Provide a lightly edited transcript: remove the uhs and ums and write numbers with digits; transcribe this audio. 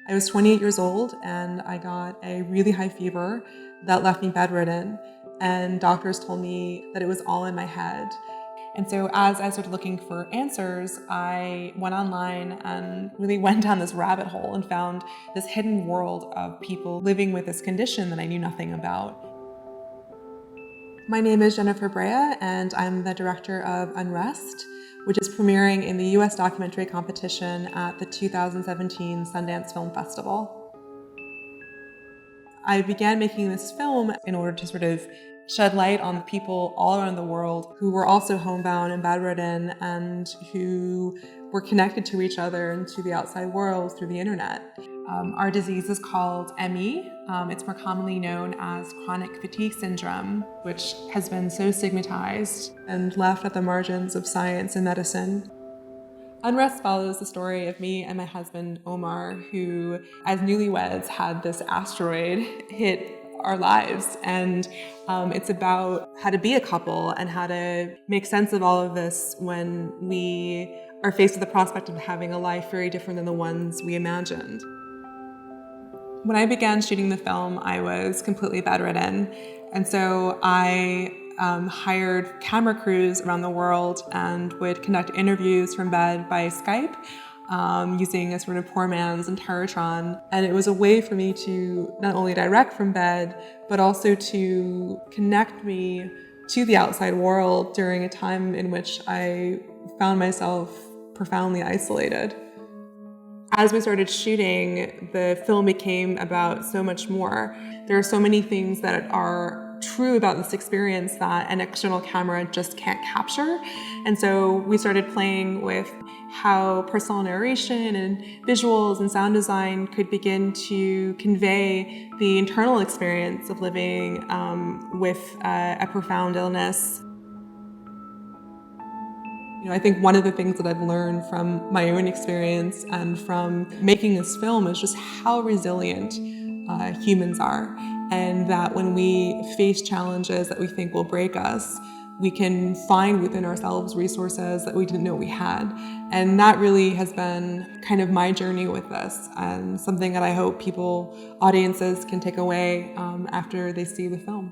I was 28 years old and I got a really high fever that left me bedridden, and doctors told me that it was all in my head. And so as I started looking for answers, I went online and really went down this rabbit hole and found this hidden world of people living with this condition that I knew nothing about. My name is Jennifer Brea, and I'm the director of Unrest, which is premiering in the US documentary competition at the 2017 Sundance Film Festival. I began making this film in order to sort of shed light on people all around the world who were also homebound and bedridden and who were connected to each other and to the outside world through the internet. Our disease is called ME. It's more commonly known as chronic fatigue syndrome, which has been so stigmatized and left at the margins of science and medicine. Unrest follows the story of me and my husband, Omar, who, as newlyweds, had this asteroid hit our lives. And it's about how to be a couple and how to make sense of all of this when we are faced with the prospect of having a life very different than the ones we imagined. When I began shooting the film, I was completely bedridden. And so I hired camera crews around the world and would conduct interviews from bed by Skype using a sort of poor man's Interrotron. And it was a way for me to not only direct from bed, but also to connect me to the outside world during a time in which I found myself profoundly isolated. As we started shooting, the film became about so much more. There are so many things that are true about this experience that an external camera just can't capture. And so we started playing with how personal narration and visuals and sound design could begin to convey the internal experience of living with a profound illness. I think one of the things that I've learned from my own experience and from making this film is just how resilient humans are, and that when we face challenges that we think will break us, we can find within ourselves resources that we didn't know we had. And that really has been kind of my journey with this, and something that I hope audiences can take away after they see the film.